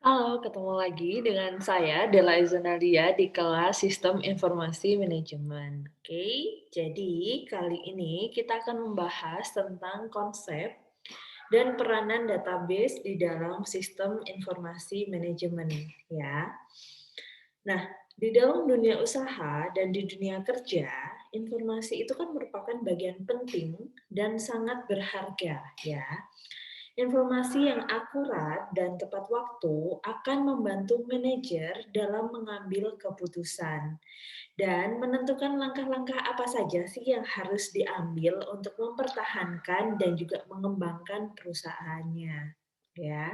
Halo, ketemu lagi dengan saya Delaiza Nadia di kelas Sistem Informasi Manajemen. Oke, jadi kali ini kita akan membahas tentang konsep dan peranan database di dalam sistem informasi manajemen ya. Nah, di dalam dunia usaha dan di dunia kerja, informasi itu kan merupakan bagian penting dan sangat berharga ya. Informasi yang akurat dan tepat waktu akan membantu manajer dalam mengambil keputusan dan menentukan langkah-langkah apa saja sih yang harus diambil untuk mempertahankan dan juga mengembangkan perusahaannya. Ya,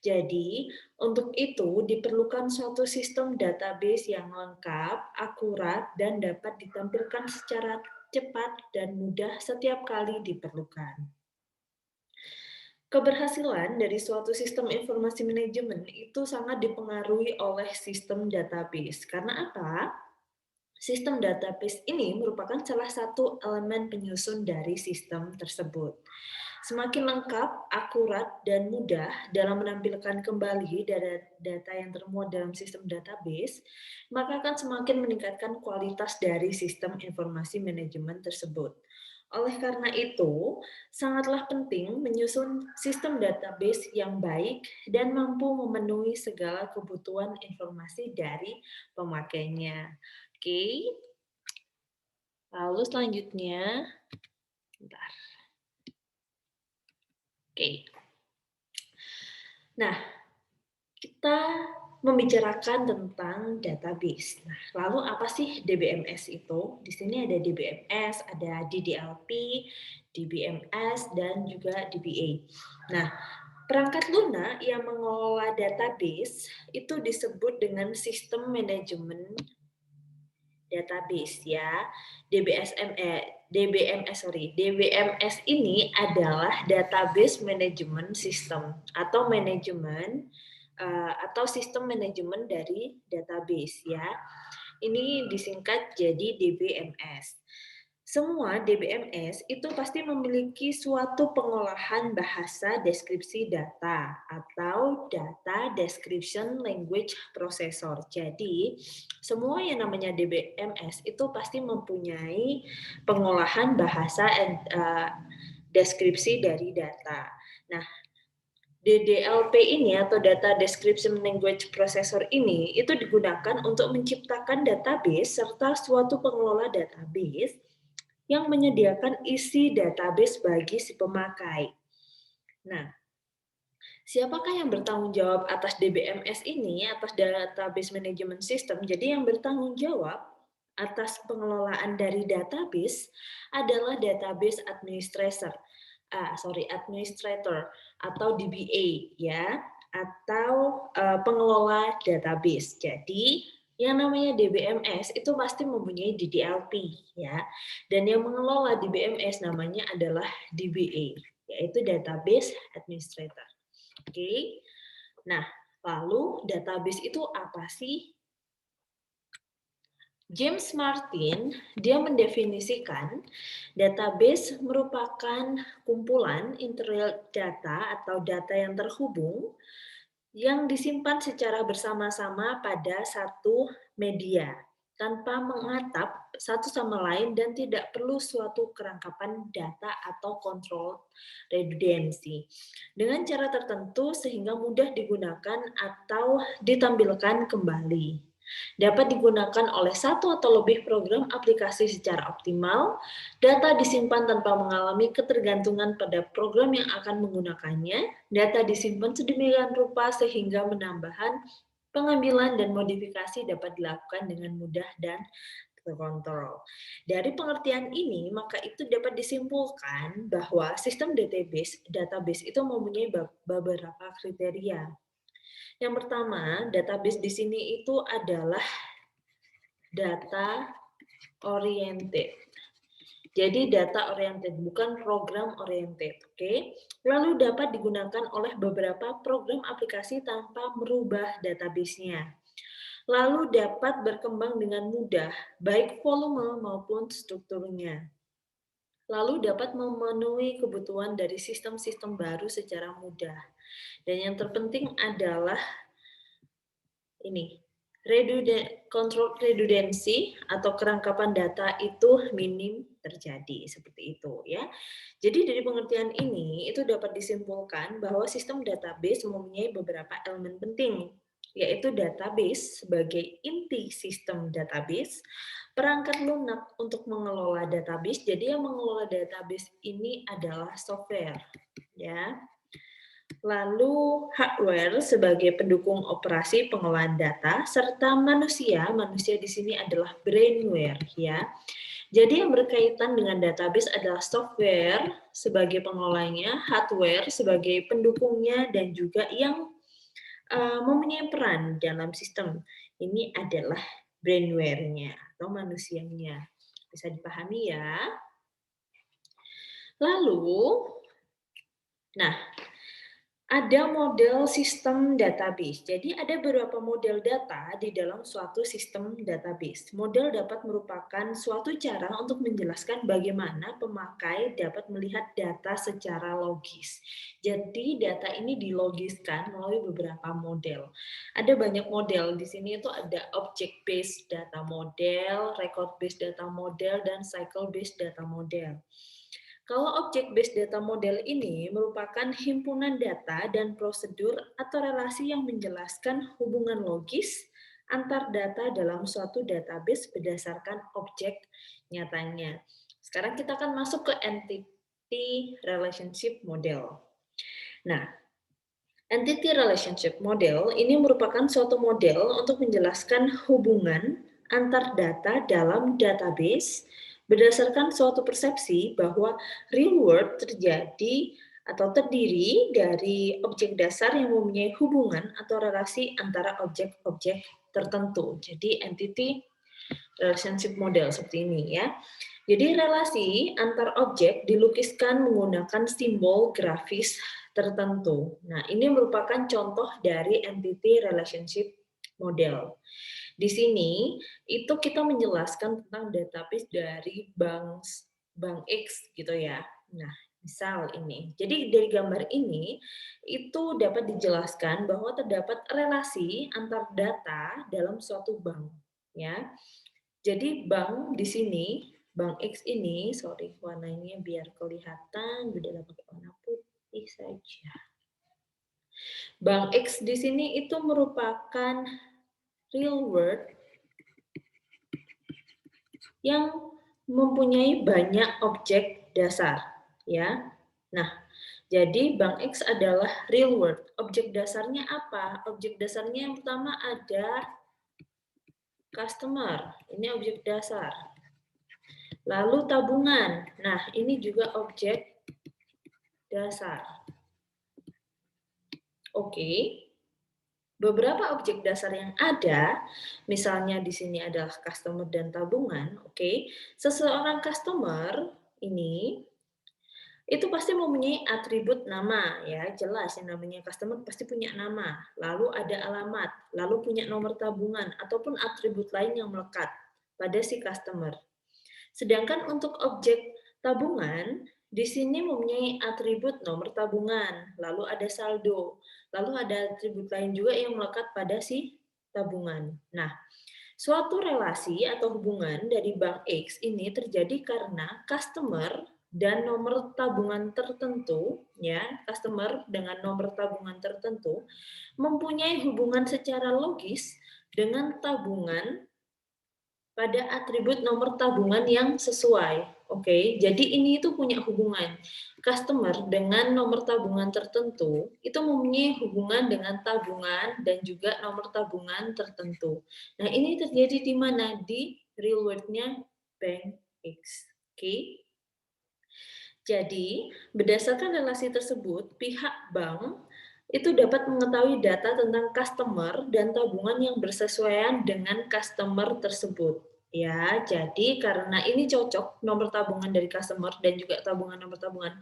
jadi untuk itu diperlukan suatu sistem database yang lengkap, akurat, dan dapat ditampilkan secara cepat dan mudah setiap kali diperlukan. Keberhasilan dari suatu sistem informasi manajemen itu sangat dipengaruhi oleh sistem database. Karena apa? Sistem database ini merupakan salah satu elemen penyusun dari sistem tersebut. Semakin lengkap, akurat, dan mudah dalam menampilkan kembali data yang termuat dalam sistem database, maka akan semakin meningkatkan kualitas dari sistem informasi manajemen tersebut. Oleh karena itu, sangatlah penting menyusun sistem database yang baik dan mampu memenuhi segala kebutuhan informasi dari pemakainya. Oke, lalu selanjutnya, bentar. Oke. Nah, kita membicarakan tentang database. Nah, lalu apa sih DBMS itu? Di sini ada DBMS, ada DDLP, DBMS, dan juga DBA. Nah, perangkat lunak yang mengelola database itu disebut dengan sistem manajemen database ya. DBMS ini adalah database management system atau manajemen atau sistem manajemen dari database ya. Ini disingkat jadi DBMS. Semua DBMS itu pasti memiliki suatu pengolahan bahasa deskripsi data atau Data Description Language Processor. Jadi, semua yang namanya DBMS itu pasti mempunyai pengolahan bahasa deskripsi dari data. Nah, DDLP ini atau Data Description Language Processor ini itu digunakan untuk menciptakan database serta suatu pengelola database yang menyediakan isi database bagi si pemakai. Nah, siapakah yang bertanggung jawab atas DBMS ini, atas Database Management System? Jadi yang bertanggung jawab atas pengelolaan dari database adalah Database Administrator atau DBA ya, atau pengelola database. Jadi yang namanya DBMS itu pasti mempunyai DDLP ya, dan yang mengelola DBMS namanya adalah DBA, yaitu Database Administrator. Oke. Nah, lalu database itu apa sih? James Martin, dia mendefinisikan database merupakan kumpulan integral data atau data yang terhubung yang disimpan secara bersama-sama pada satu media tanpa mengatap satu sama lain dan tidak perlu suatu kerangkapan data atau kontrol redundancy dengan cara tertentu sehingga mudah digunakan atau ditampilkan kembali. Dapat digunakan oleh satu atau lebih program aplikasi secara optimal. Data disimpan tanpa mengalami ketergantungan pada program yang akan menggunakannya. Data disimpan sedemikian rupa sehingga penambahan, pengambilan, dan modifikasi dapat dilakukan dengan mudah dan terkontrol. Dari pengertian ini, maka itu dapat disimpulkan bahwa sistem database itu mempunyai beberapa kriteria. Yang pertama, database di sini itu adalah data oriented. Jadi data oriented, bukan program oriented, oke? Lalu dapat digunakan oleh beberapa program aplikasi tanpa merubah database-nya. Lalu dapat berkembang dengan mudah, baik volume maupun strukturnya. Lalu dapat memenuhi kebutuhan dari sistem-sistem baru secara mudah. Dan yang terpenting adalah ini kontrol redundancy atau kerangkapan data itu minim terjadi seperti itu ya. Jadi dari pengertian ini itu dapat disimpulkan bahwa sistem database mempunyai beberapa elemen penting, yaitu database sebagai inti sistem database, perangkat lunak untuk mengelola database. Jadi yang mengelola database ini adalah software ya. Lalu hardware sebagai pendukung operasi pengolahan data, serta manusia di sini adalah brainware ya. Jadi yang berkaitan dengan database adalah software sebagai pengelolanya, hardware sebagai pendukungnya, dan juga yang mempunyai peran dalam sistem. Ini adalah brainware-nya atau manusianya. Bisa dipahami ya. Lalu, nah, ada model sistem database. Jadi ada beberapa model data di dalam suatu sistem database. Model dapat merupakan suatu cara untuk menjelaskan bagaimana pemakai dapat melihat data secara logis. Jadi data ini dilogiskan melalui beberapa model. Ada banyak model. Di sini itu ada object based data model, record based data model, dan cycle based data model. Kalau object based data model ini merupakan himpunan data dan prosedur atau relasi yang menjelaskan hubungan logis antar data dalam suatu database berdasarkan objek nyatanya. Sekarang kita akan masuk ke entity relationship model. Nah, entity relationship model ini merupakan suatu model untuk menjelaskan hubungan antar data dalam database berdasarkan suatu persepsi bahwa real world terjadi atau terdiri dari objek dasar yang mempunyai hubungan atau relasi antara objek-objek tertentu. Jadi entity relationship model seperti ini ya. Jadi relasi antar objek dilukiskan menggunakan simbol grafis tertentu. Nah, ini merupakan contoh dari entity relationship model. Di sini itu kita menjelaskan tentang database dari bank X gitu ya. Nah, misal ini. Jadi dari gambar ini itu dapat dijelaskan bahwa terdapat relasi antar data dalam suatu bank ya. Jadi bank di sini, bank X ini, sorry warnanya biar kelihatan, udah pakai warna putih saja. Bank X di sini itu merupakan real world yang mempunyai banyak objek dasar, ya. Nah, jadi bank X adalah real world. Objek dasarnya apa? Objek dasarnya yang pertama ada customer. Ini objek dasar. Lalu tabungan. Nah, ini juga objek dasar. Oke. Beberapa objek dasar yang ada, misalnya di sini adalah customer dan tabungan, oke. Seseorang customer ini itu pasti mempunyai atribut nama ya, jelas yang namanya customer pasti punya nama, lalu ada alamat, lalu punya nomor tabungan ataupun atribut lain yang melekat pada si customer. Sedangkan untuk objek tabungan, di sini mempunyai atribut nomor tabungan, lalu ada saldo, lalu ada atribut lain juga yang melekat pada si tabungan. Nah, suatu relasi atau hubungan dari bank X ini terjadi karena customer dan nomor tabungan tertentu, ya, customer dengan nomor tabungan tertentu mempunyai hubungan secara logis dengan tabungan pada atribut nomor tabungan yang sesuai. Oke, jadi ini itu punya hubungan. Customer dengan nomor tabungan tertentu itu mempunyai hubungan dengan tabungan dan juga nomor tabungan tertentu. Nah, ini terjadi di mana? Di real world-nya Bank X. Oke. Jadi, berdasarkan relasi tersebut, pihak bank itu dapat mengetahui data tentang customer dan tabungan yang bersesuaian dengan customer tersebut. Ya, jadi karena ini cocok nomor tabungan dari customer dan juga tabungan nomor tabungan,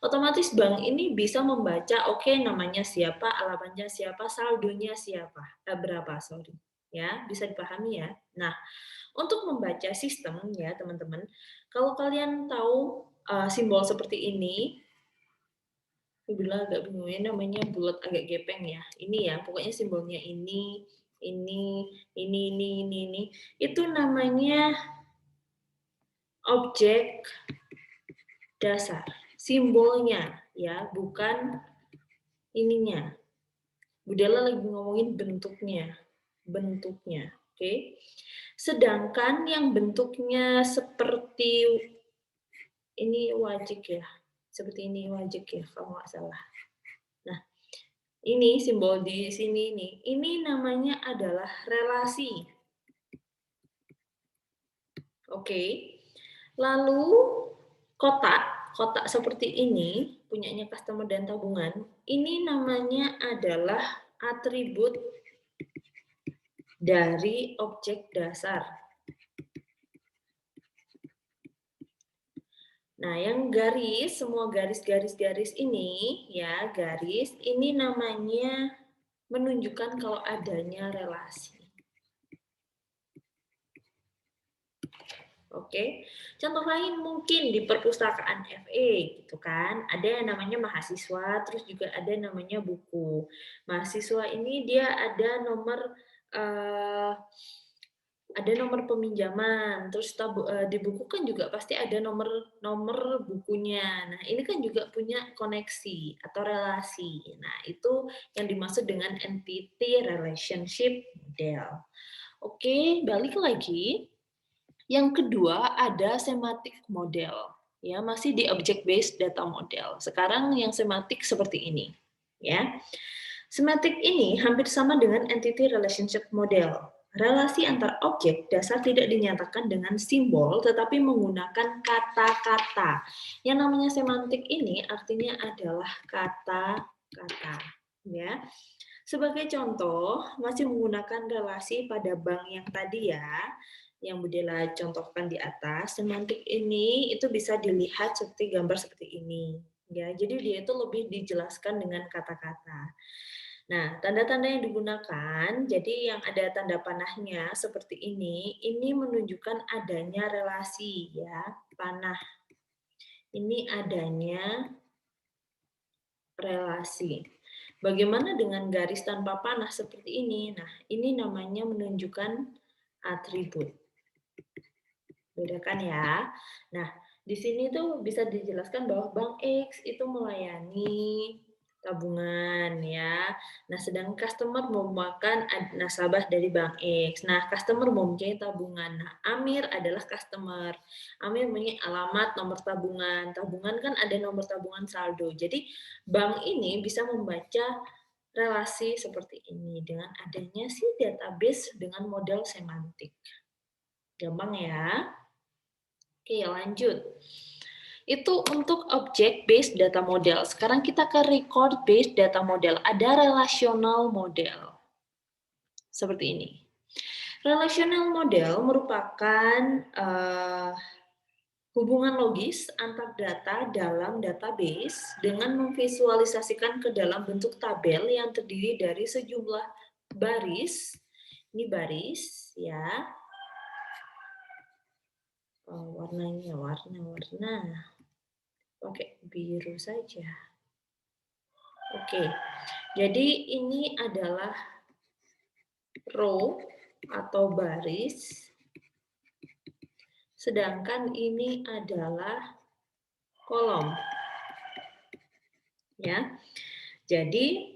otomatis bank ini bisa membaca oke, namanya siapa, alamatnya siapa, saldonya siapa, berapa, sorry. Ya, bisa dipahami ya. Nah, untuk membaca sistem ya, teman-teman, kalau kalian tahu simbol seperti ini, aku bilang agak bingung ya, namanya bulat agak gepeng ya. Ini ya, pokoknya simbolnya ini ini, itu namanya objek dasar, simbolnya ya, bukan ininya. Bu Della lagi ngomongin bentuknya, oke? Sedangkan yang bentuknya seperti ini wajik ya, seperti ini wajik ya kalau nggak salah. Nah, ini simbol di sini nih, ini namanya adalah relasi. Oke. Lalu kotak seperti ini punyanya customer dan tabungan, ini namanya adalah atribut dari objek dasar. Nah, yang garis, semua garis ini ya, garis ini namanya menunjukkan kalau adanya relasi. Oke, contoh lain mungkin di perpustakaan FE gitu kan, ada yang namanya mahasiswa, terus juga ada namanya buku. Mahasiswa ini dia ada nomor peminjaman, terus di buku kan juga pasti ada nomor bukunya. Nah, ini kan juga punya koneksi atau relasi. Nah, itu yang dimaksud dengan entity relationship model. Oke, balik lagi. Yang kedua ada semantic model. Ya, masih di object based data model. Sekarang yang semantic seperti ini, ya. Semantic ini hampir sama dengan entity relationship model. Relasi antar objek dasar tidak dinyatakan dengan simbol tetapi menggunakan kata-kata. Yang namanya semantik ini artinya adalah kata-kata, ya. Sebagai contoh, masih menggunakan relasi pada bank yang tadi ya, yang Bu Della contohkan di atas, semantik ini itu bisa dilihat seperti gambar seperti ini. Ya, jadi dia itu lebih dijelaskan dengan kata-kata. Nah, tanda-tanda yang digunakan, jadi yang ada tanda panahnya seperti ini menunjukkan adanya relasi ya, panah. Ini adanya relasi. Bagaimana dengan garis tanpa panah seperti ini? Nah, ini namanya menunjukkan atribut. Bedakan ya. Nah, di sini tuh bisa dijelaskan bahwa Bank X itu melayani tabungan ya. Nah, sedang customer merupakan nasabah dari Bank X. Nah, customer mempunyai tabungan. Nah, Amir adalah customer. Amir mempunyai alamat nomor tabungan. Tabungan kan ada nomor tabungan saldo. Jadi, bank ini bisa membaca relasi seperti ini dengan adanya si database dengan model semantik. Gampang ya. Oke, lanjut. Itu untuk object based data model. Sekarang kita ke record based data model. Ada relational model. Seperti ini. Relational model merupakan hubungan logis antar data dalam database dengan memvisualisasikan ke dalam bentuk tabel yang terdiri dari sejumlah baris. Ini baris ya. Warnanya warna pakai biru saja. Oke, jadi ini adalah row atau baris, sedangkan ini adalah kolom. Ya, jadi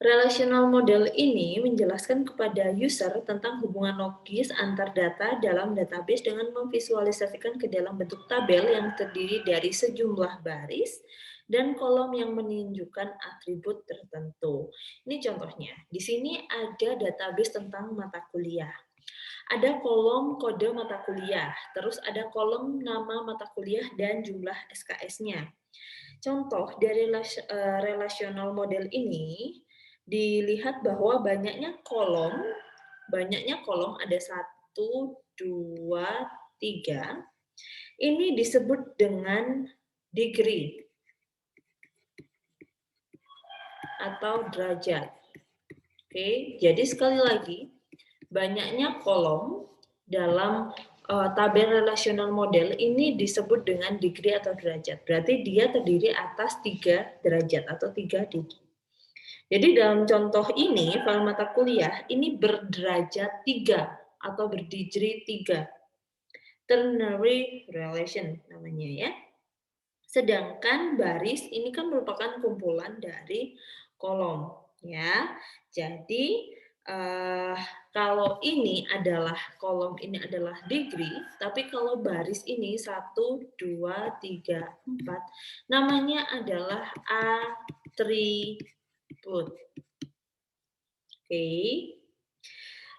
relational model ini menjelaskan kepada user tentang hubungan logis antar data dalam database dengan memvisualisasikan ke dalam bentuk tabel yang terdiri dari sejumlah baris dan kolom yang menunjukkan atribut tertentu. Ini contohnya. Di sini ada database tentang mata kuliah. Ada kolom kode mata kuliah, terus ada kolom nama mata kuliah dan jumlah SKS-nya. Contoh dari relational model ini dilihat bahwa banyaknya kolom ada 1, 2, 3. Ini disebut dengan degree atau derajat. Oke, jadi sekali lagi banyaknya kolom dalam tabel relational model ini disebut dengan degree atau derajat. Berarti dia terdiri atas 3 derajat atau 3 degree. Jadi dalam contoh ini, file mata kuliah ini berderajat 3 atau berdegree 3. Ternary relation namanya ya. Sedangkan baris ini kan merupakan kumpulan dari kolom ya. Jadi kalau ini adalah kolom ini adalah degree, tapi kalau baris ini 1, 2, 3, 4 namanya adalah atribut. Oke.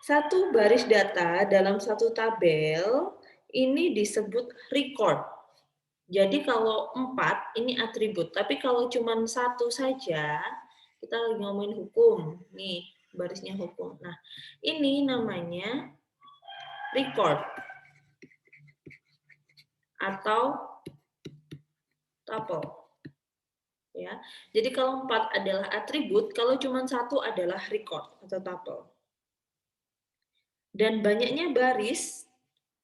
Satu baris data dalam satu tabel ini disebut record. Jadi kalau 4 ini atribut, tapi kalau cuma 1 saja, kita lagi ngomongin hukum. Nih, barisnya hukum. Nah, ini namanya record atau tuple. Ya. Jadi kalau 4 adalah atribut, kalau cuma 1 adalah record atau tuple. Dan banyaknya baris,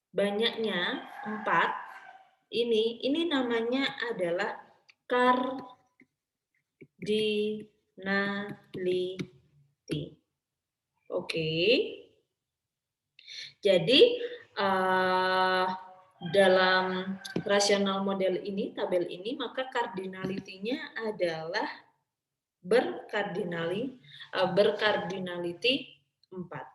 banyaknya 4, ini namanya adalah cardinality. Oke. Jadi dalam rasional model ini, tabel ini, maka cardinality-nya adalah berkardinality 4.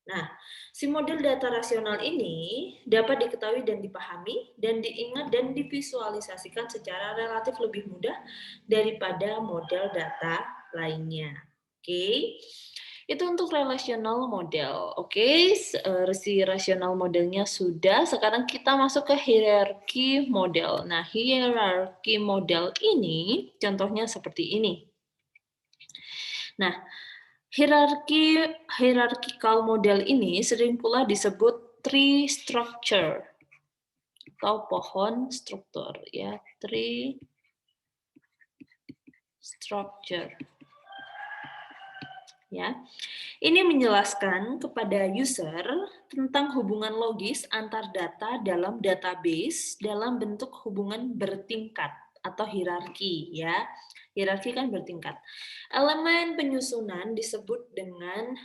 Nah, si model data rasional ini dapat diketahui dan dipahami dan diingat dan divisualisasikan secara relatif lebih mudah daripada model data lainnya. Oke. Itu untuk relational model. Oke, si rasional modelnya sudah. Sekarang kita masuk ke hierarki model. Nah, hierarki model ini contohnya seperti ini. Nah, hierarchical model ini sering pula disebut tree structure atau pohon struktur ya, tree structure. Ya. Ini menjelaskan kepada user tentang hubungan logis antar data dalam database dalam bentuk hubungan bertingkat atau hierarki ya. Hierarki kan bertingkat. Elemen penyusunan disebut dengan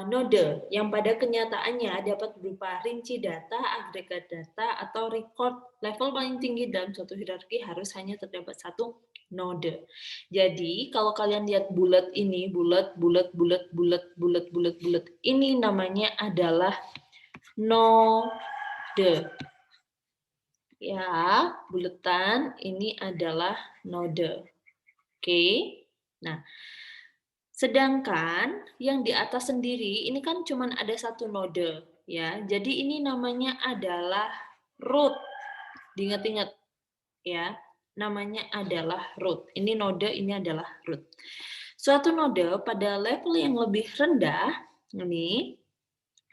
node yang pada kenyataannya dapat berupa rinci data, agregat data, atau record. Level paling tinggi dalam suatu hierarki harus hanya terdapat satu node. Jadi kalau kalian lihat bulat ini, bulat, ini namanya adalah node. Ya, buletan ini adalah node. Oke. Nah, sedangkan yang di atas sendiri ini kan cuma ada satu node ya. Jadi ini namanya adalah root. Diingat-ingat ya. Namanya adalah root. Ini node, ini adalah root. Suatu node pada level yang lebih rendah ini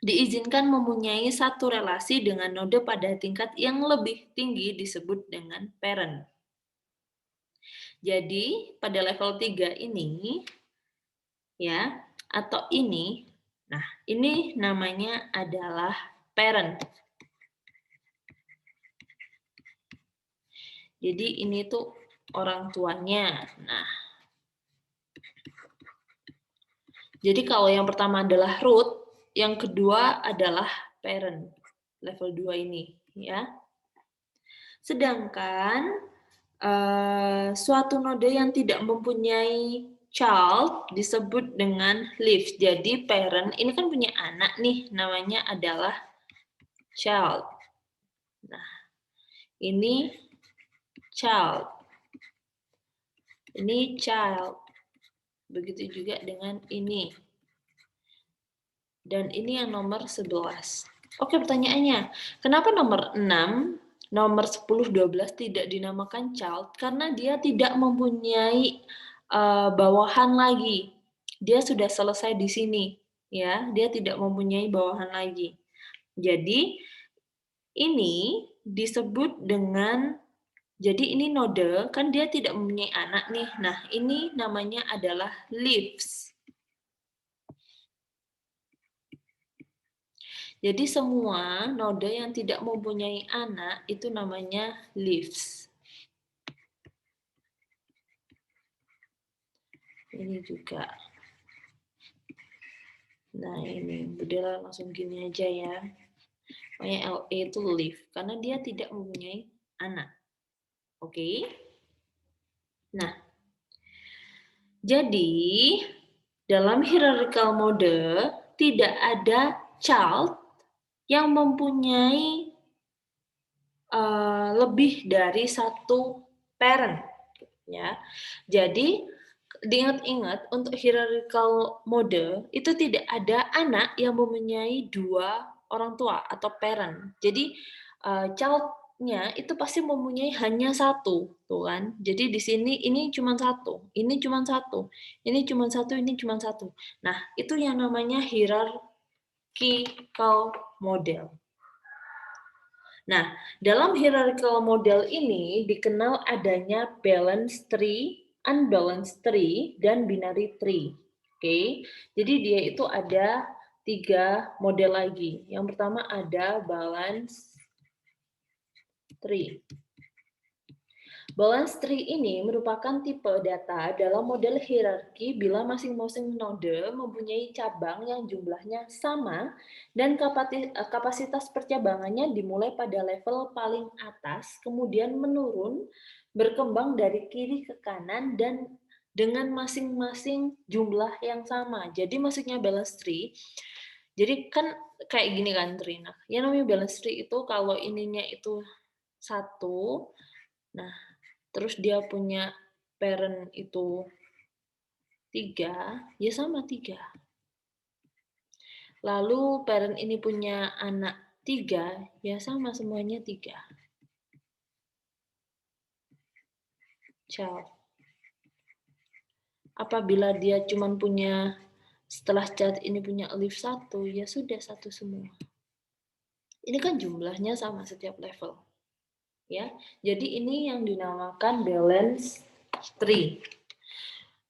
diizinkan mempunyai satu relasi dengan node pada tingkat yang lebih tinggi disebut dengan parent. Jadi pada level 3 ini ya, atau ini. Nah, ini namanya adalah parent. Jadi ini tuh orang tuanya. Nah, jadi kalau yang pertama adalah root, yang kedua adalah parent. Level 2 ini, ya. Sedangkan suatu node yang tidak mempunyai child disebut dengan leaf. Jadi parent ini kan punya anak nih, namanya adalah child. Nah, ini child. Ini child. Begitu juga dengan ini. Dan ini yang nomor 11. Oke, pertanyaannya, kenapa nomor 6, nomor 10, 12 tidak dinamakan child? Karena dia tidak mempunyai bawahan lagi. Dia sudah selesai di sini, ya. Dia tidak mempunyai bawahan lagi. Jadi ini disebut dengan, jadi ini node, kan dia tidak mempunyai anak nih. Nah, ini namanya adalah leaves. Jadi semua node yang tidak mempunyai anak itu namanya leaves. Ini juga. Nah, ini udah langsung gini aja ya. Pokoknya LE itu live karena dia tidak mempunyai anak. Oke. Nah, jadi dalam hierarchical mode tidak ada child yang mempunyai lebih dari satu parent, ya. Jadi diingat-ingat untuk hierarchical mode itu tidak ada anak yang mempunyai dua orang tua atau parent. Jadi child-nya itu pasti mempunyai hanya satu, tuh kan. Jadi di sini ini cuma satu, ini cuma satu, ini cuma satu, ini cuma satu. Nah, itu yang namanya hierarchical model. Nah, dalam hierarchical model ini dikenal adanya balanced tree, unbalanced tree, dan binary tree. Oke, jadi dia itu ada 3 model lagi. Yang pertama ada balanced tree. Balance tree ini merupakan tipe data dalam model hierarki bila masing-masing node mempunyai cabang yang jumlahnya sama dan kapasitas percabangannya dimulai pada level paling atas, kemudian menurun, berkembang dari kiri ke kanan dan dengan masing-masing jumlah yang sama. Jadi maksudnya balance tree, jadi kan kayak gini kan Trina. Yang namanya balance tree itu kalau ininya itu satu, nah terus dia punya parent itu 3, ya sama 3. Lalu parent ini punya anak 3, ya sama semuanya 3. Child. Apabila dia cuma punya, setelah child ini punya leaf 1, ya sudah satu semua. Ini kan jumlahnya sama setiap level. Ya, jadi ini yang dinamakan balance tree.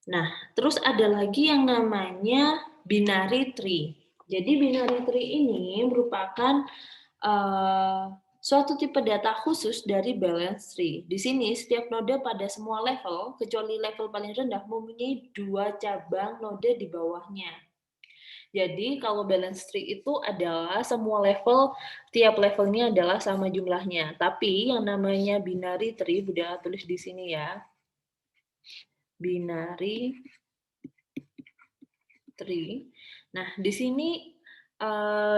Nah, terus ada lagi yang namanya binary tree. Jadi binary tree ini merupakan suatu tipe data khusus dari balance tree. Di sini setiap node pada semua level, kecuali level paling rendah, mempunyai 2 cabang node di bawahnya. Jadi kalau balance tree itu adalah semua level, tiap levelnya adalah sama jumlahnya. Tapi yang namanya binary tree, udah tulis di sini ya. Binary tree. Nah, di sini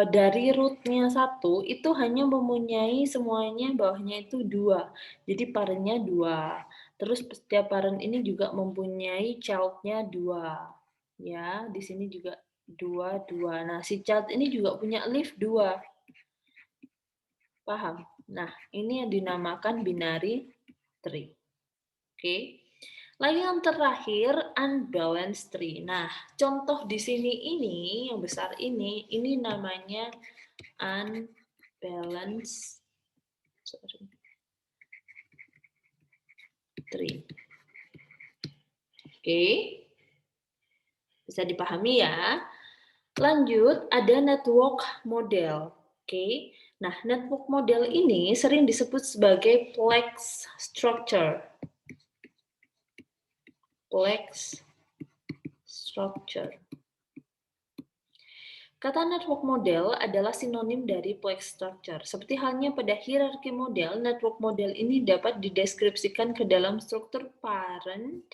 dari root-nya 1 itu hanya mempunyai semuanya bawahnya itu 2. Jadi parent-nya 2. Terus setiap parent ini juga mempunyai child-nya 2. Ya, di sini juga 2, 2. Nah, si child ini juga punya leaf 2. Paham? Nah, ini yang dinamakan binary tree. Oke. Lalu yang terakhir, unbalanced tree. Nah, contoh di sini ini, yang besar ini namanya unbalanced tree. Oke. Bisa dipahami ya. Lanjut, ada network model. Oke. Nah, network model ini sering disebut sebagai plex structure. Plex structure. Kata network model adalah sinonim dari plex structure. Seperti halnya pada hierarki model, network model ini dapat dideskripsikan ke dalam struktur parent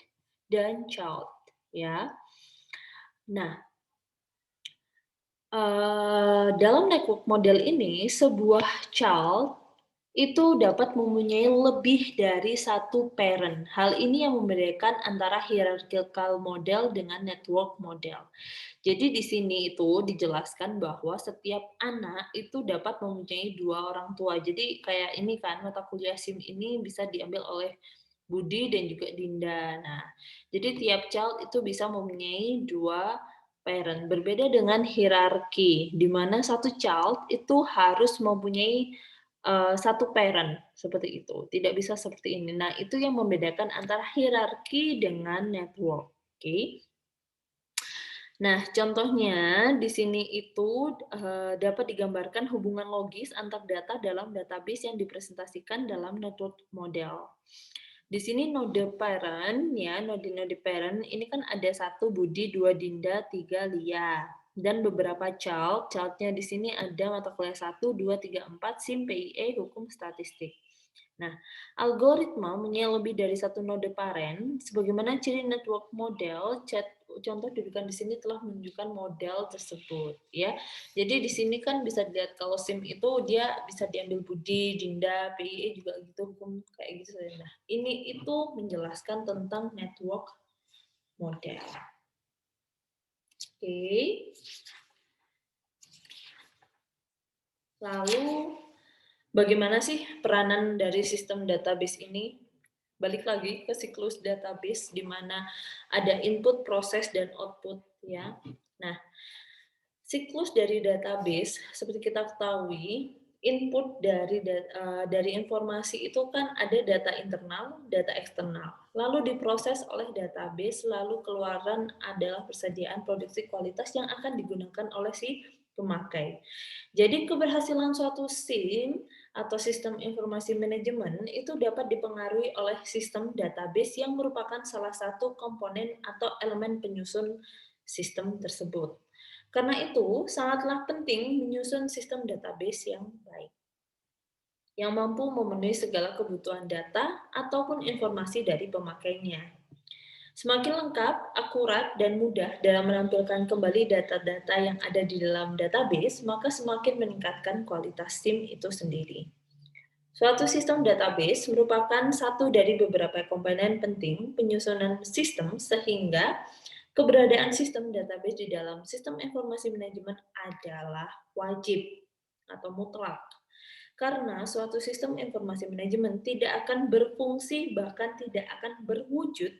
dan child. Ya. Nah, dalam network model ini, sebuah child itu dapat mempunyai lebih dari satu parent. Hal ini yang membedakan antara hierarchical model dengan network model. Jadi di sini itu dijelaskan bahwa setiap anak itu dapat mempunyai 2 orang tua. Jadi kayak ini kan mata kuliah SIM ini bisa diambil oleh Budi dan juga Dinda. Nah, jadi tiap child itu bisa mempunyai 2 parent. Berbeda dengan hierarki, di mana satu child itu harus mempunyai satu parent seperti itu, tidak bisa seperti ini. Nah, itu yang membedakan antara hierarki dengan network. Oke. Nah, contohnya di sini itu dapat digambarkan hubungan logis antar data dalam database yang dipresentasikan dalam network model. Di sini node parent ya, node-node parent ini kan ada satu Budi, 2 Dinda, 3 Lia. Dan beberapa child, child-nya di sini ada mata kuliah 1, 2, 3, 4, SIM, PIE, Hukum Statistik. Nah, algoritma punya lebih dari satu node parent, sebagaimana ciri network model, contoh dudukan di sini telah menunjukkan model tersebut, ya. Jadi di sini kan bisa dilihat kalau SIM itu dia bisa diambil Budi, Dinda, PIE juga gitu, hukum kayak gitu. Nah, ini itu menjelaskan tentang network model. Oke. Lalu bagaimana sih peranan dari sistem database ini? Balik lagi ke siklus database di mana ada input, proses, dan output ya. Nah, siklus dari database seperti kita ketahui, input dari informasi itu kan ada data internal, data eksternal. Lalu diproses oleh database, lalu keluaran adalah persediaan produksi kualitas yang akan digunakan oleh si pemakai. Jadi keberhasilan suatu SIM atau sistem informasi manajemen itu dapat dipengaruhi oleh sistem database yang merupakan salah satu komponen atau elemen penyusun sistem tersebut. Karena itu, sangatlah penting menyusun sistem database yang baik, yang mampu memenuhi segala kebutuhan data ataupun informasi dari pemakainya. Semakin lengkap, akurat, dan mudah dalam menampilkan kembali data-data yang ada di dalam database, maka semakin meningkatkan kualitas SIM itu sendiri. Suatu sistem database merupakan satu dari beberapa komponen penting penyusunan sistem sehingga keberadaan sistem database di dalam sistem informasi manajemen adalah wajib atau mutlak. Karena suatu sistem informasi manajemen tidak akan berfungsi bahkan tidak akan berwujud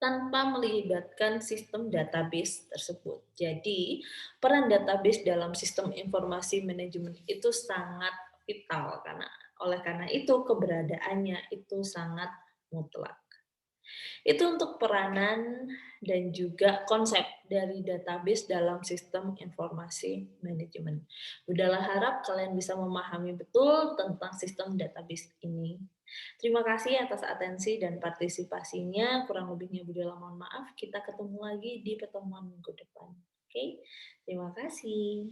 tanpa melibatkan sistem database tersebut. Jadi, peran database dalam sistem informasi manajemen itu sangat vital karena itu keberadaannya itu sangat mutlak. Itu untuk peranan dan juga konsep dari database dalam sistem informasi manajemen. Udahlah harap kalian bisa memahami betul tentang sistem database ini. Terima kasih atas atensi dan partisipasinya. Kurang lebihnya Budiola mohon maaf. Kita ketemu lagi di pertemuan minggu depan. Oke, terima kasih.